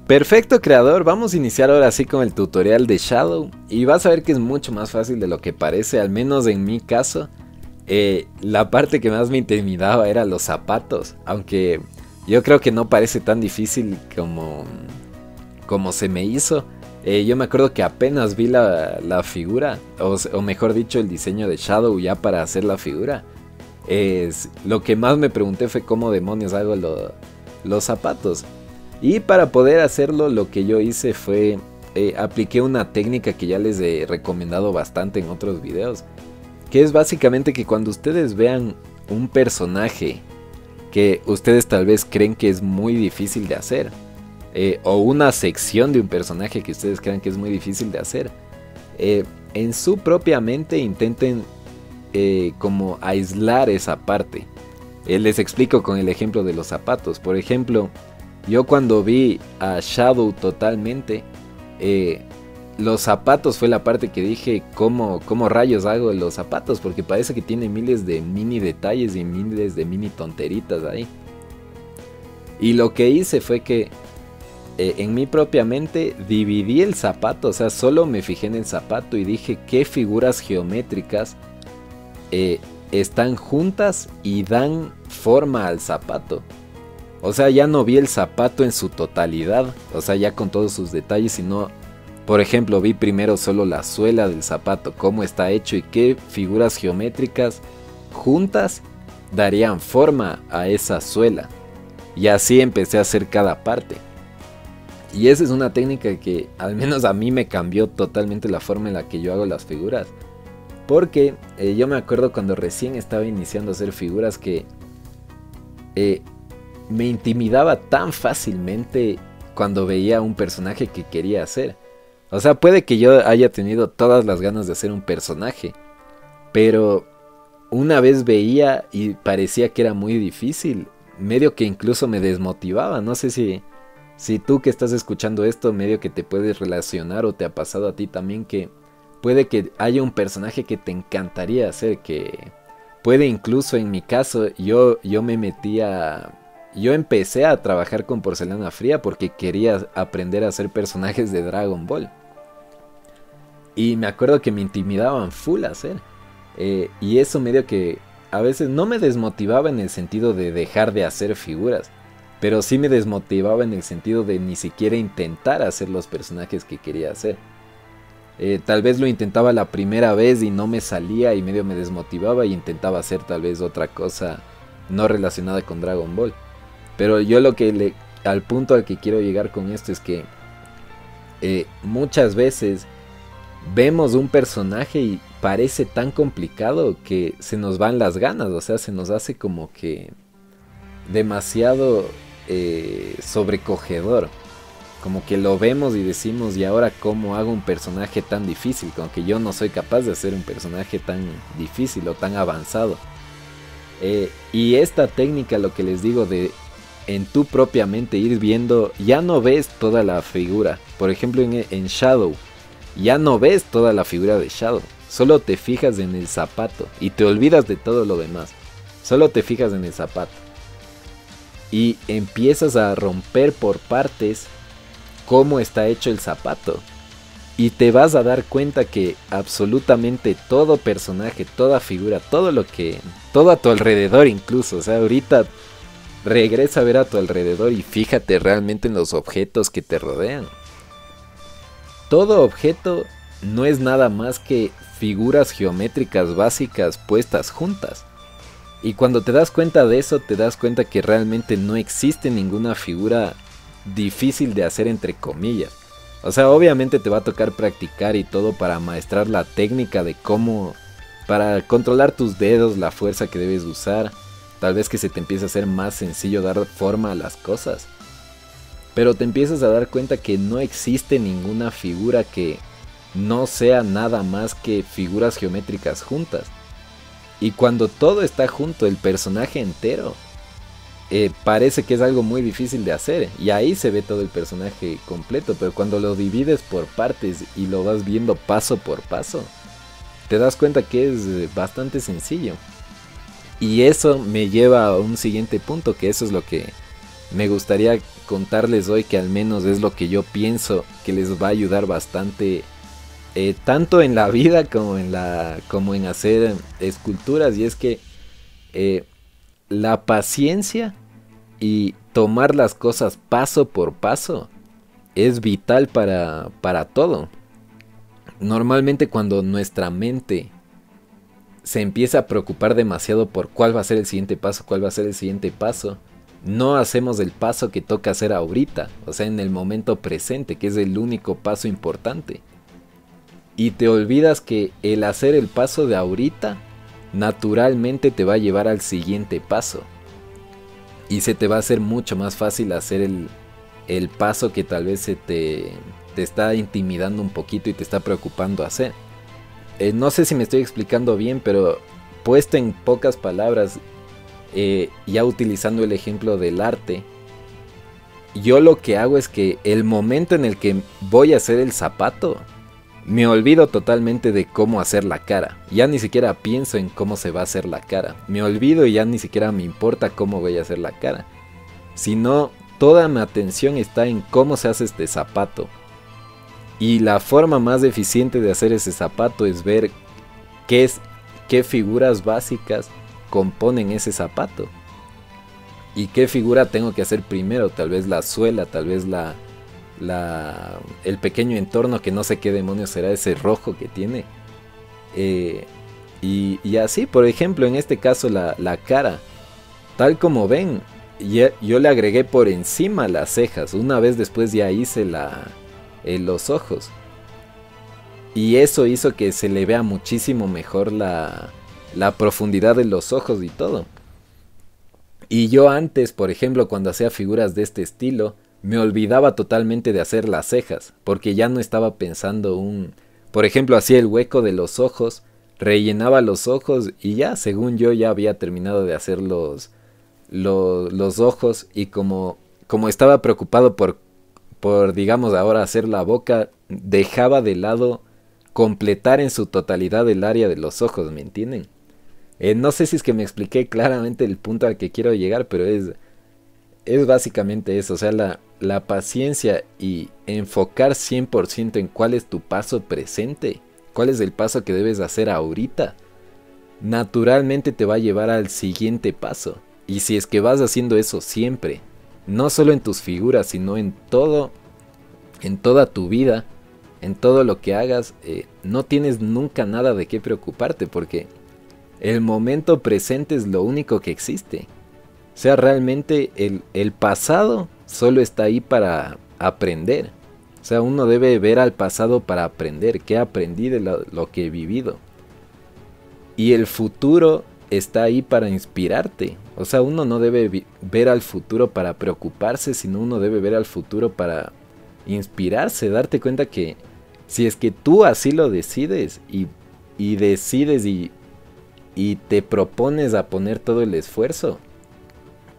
Perfecto, creador, vamos a iniciar ahora sí con el tutorial de Shadow y vas a ver que es mucho más fácil de lo que parece, al menos en mi caso. La parte que más me intimidaba era los zapatos, aunque yo creo que no parece tan difícil como se me hizo. Yo me acuerdo que apenas vi la figura, o mejor dicho el diseño de Shadow ya para hacer la figura. Lo que más me pregunté fue cómo demonios hago los zapatos. Y para poder hacerlo lo que yo hice fue apliqué una técnica que ya les he recomendado bastante en otros videos, que es básicamente que cuando ustedes vean un personaje que ustedes tal vez creen que es muy difícil de hacer, o una sección de un personaje que ustedes crean que es muy difícil de hacer, en su propia mente intenten como aislar esa parte. Les explico con el ejemplo de los zapatos. Por ejemplo, yo cuando vi a Shadow totalmente, los zapatos fue la parte que dije, ¿cómo rayos hago los zapatos? Porque parece que tiene miles de mini detalles y miles de mini tonteritas ahí. Y lo que hice fue que en mi propia mente dividí el zapato, o sea, solo me fijé en el zapato y dije qué figuras geométricas están juntas y dan forma al zapato. O sea, ya no vi el zapato en su totalidad, o sea, ya con todos sus detalles, sino, por ejemplo, vi primero solo la suela del zapato, cómo está hecho y qué figuras geométricas juntas darían forma a esa suela. Y así empecé a hacer cada parte. Y esa es una técnica que al menos a mí me cambió totalmente la forma en la que yo hago las figuras. Porque yo me acuerdo cuando recién estaba iniciando a hacer figuras que me intimidaba tan fácilmente cuando veía un personaje que quería hacer. O sea, puede que yo haya tenido todas las ganas de hacer un personaje, pero una vez veía y parecía que era muy difícil, medio que incluso me desmotivaba. No sé si tú que estás escuchando esto medio que te puedes relacionar o te ha pasado a ti también, que puede que haya un personaje que te encantaría hacer, que puede incluso en mi caso yo empecé a trabajar con porcelana fría porque quería aprender a hacer personajes de Dragon Ball. Y me acuerdo que me intimidaban full a hacer. Y eso medio que a veces no me desmotivaba en el sentido de dejar de hacer figuras, pero sí me desmotivaba en el sentido de ni siquiera intentar hacer los personajes que quería hacer. Tal vez lo intentaba la primera vez y no me salía y medio me desmotivaba y intentaba hacer tal vez otra cosa no relacionada con Dragon Ball. Pero yo al punto al que quiero llegar con esto es que muchas veces vemos un personaje y parece tan complicado que se nos van las ganas, o sea, se nos hace como que demasiado sobrecogedor. Como que lo vemos y decimos, ¿y ahora cómo hago un personaje tan difícil? Como que yo no soy capaz de hacer un personaje tan difícil o tan avanzado. Y esta técnica, lo que les digo de en tu propia mente ir viendo, ya no ves toda la figura. Por ejemplo en Shadow, ya no ves toda la figura de Shadow. Solo te fijas en el zapato y te olvidas de todo lo demás. Solo te fijas en el zapato. Y empiezas a romper por partes cómo está hecho el zapato. Y te vas a dar cuenta que absolutamente todo personaje, toda figura, todo a tu alrededor incluso. O sea, ahorita regresa a ver a tu alrededor y fíjate realmente en los objetos que te rodean. Todo objeto no es nada más que figuras geométricas básicas puestas juntas. Y cuando te das cuenta de eso, te das cuenta que realmente no existe ninguna figura difícil de hacer entre comillas. O sea, obviamente te va a tocar practicar y todo para maestrar la técnica de cómo, para controlar tus dedos, la fuerza que debes usar. Tal vez que se te empiece a hacer más sencillo dar forma a las cosas. Pero te empiezas a dar cuenta que no existe ninguna figura que no sea nada más que figuras geométricas juntas. Y cuando todo está junto, el personaje entero, parece que es algo muy difícil de hacer. Y ahí se ve todo el personaje completo. Pero cuando lo divides por partes y lo vas viendo paso por paso, te das cuenta que es bastante sencillo. Y eso me lleva a un siguiente punto, que eso es lo que me gustaría contarles hoy que al menos es lo que yo pienso que les va a ayudar bastante, tanto en la vida como en hacer esculturas, y es que la paciencia y tomar las cosas paso por paso es vital para todo. Normalmente cuando nuestra mente se empieza a preocupar demasiado por cuál va a ser el siguiente paso, no hacemos el paso que toca hacer ahorita, o sea, en el momento presente, que es el único paso importante. Y te olvidas que el hacer el paso de ahorita naturalmente te va a llevar al siguiente paso. Y se te va a hacer mucho más fácil hacer el paso que tal vez te está intimidando un poquito y te está preocupando hacer. No sé si me estoy explicando bien, pero puesto en pocas palabras, ya utilizando el ejemplo del arte, yo lo que hago es que el momento en el que voy a hacer el zapato, me olvido totalmente de cómo hacer la cara. Ya ni siquiera pienso en cómo se va a hacer la cara. Me olvido y ya ni siquiera me importa cómo voy a hacer la cara. Sino toda mi atención está en cómo se hace este zapato. Y la forma más eficiente de hacer ese zapato es ver qué figuras básicas componen ese zapato. Y qué figura tengo que hacer primero. Tal vez la suela, tal vez el pequeño entorno, que no sé qué demonios será ese rojo que tiene. Y así, por ejemplo, en este caso la cara. Tal como ven, yo le agregué por encima las cejas. Una vez después ya hice los ojos. Y eso hizo que se le vea muchísimo mejor la profundidad de los ojos y todo. Y yo antes, por ejemplo, cuando hacía figuras de este estilo, me olvidaba totalmente de hacer las cejas, porque ya no estaba pensando por ejemplo, hacía el hueco de los ojos, rellenaba los ojos y ya, según yo, ya había terminado de hacer los ojos. Y como estaba preocupado por digamos ahora hacer la boca, dejaba de lado completar en su totalidad el área de los ojos, ¿me entienden? No sé si es que me expliqué claramente el punto al que quiero llegar, pero es básicamente eso. O sea, la paciencia y enfocar 100% en cuál es tu paso presente, cuál es el paso que debes hacer ahorita, naturalmente te va a llevar al siguiente paso. Y si es que vas haciendo eso siempre, no solo en tus figuras, sino en todo, en toda tu vida, en todo lo que hagas, no tienes nunca nada de qué preocuparte, porque el momento presente es lo único que existe. O sea, realmente el pasado solo está ahí para aprender. O sea, uno debe ver al pasado para aprender qué aprendí de lo que he vivido. Y el futuro está ahí para inspirarte. O sea, uno no debe ver al futuro para preocuparse, sino uno debe ver al futuro para inspirarse, darte cuenta que si es que tú así lo decides y decides y te propones a poner todo el esfuerzo,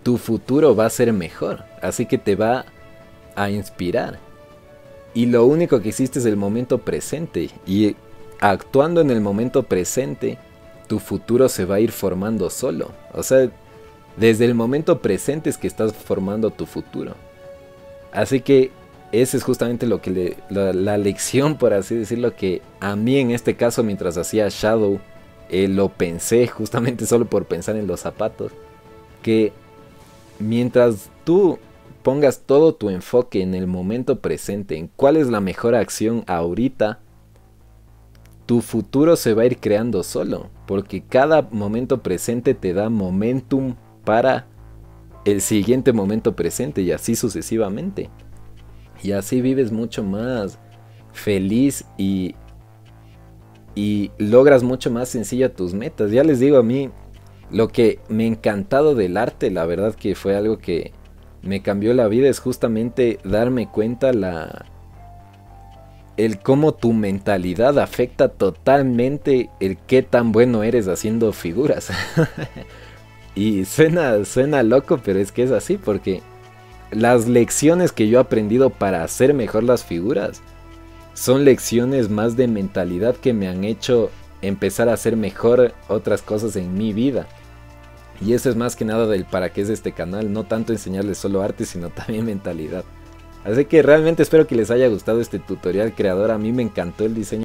tu futuro va a ser mejor, así que te va a inspirar. Y lo único que existe es el momento presente, y actuando en el momento presente, tu futuro se va a ir formando solo. O sea, desde el momento presente es que estás formando tu futuro. Así que esa es justamente lo que la lección, por así decirlo, que a mí en este caso, mientras hacía Shadow, lo pensé justamente solo por pensar en los zapatos, que mientras tú pongas todo tu enfoque en el momento presente, en cuál es la mejor acción ahorita, tu futuro se va a ir creando solo, porque cada momento presente te da momentum para el siguiente momento presente, y así sucesivamente. Y así vives mucho más feliz y logras mucho más sencillo tus metas. Ya les digo, a mí lo que me ha encantado del arte, la verdad que fue algo que me cambió la vida, es justamente darme cuenta el cómo tu mentalidad afecta totalmente el qué tan bueno eres haciendo figuras. Y suena loco, pero es que es así, porque las lecciones que yo he aprendido para hacer mejor las figuras son lecciones más de mentalidad que me han hecho empezar a hacer mejor otras cosas en mi vida. Y eso es más que nada del para qué es este canal, no tanto enseñarles solo arte, sino también mentalidad. Así que realmente espero que les haya gustado este tutorial creador, a mí me encantó el diseño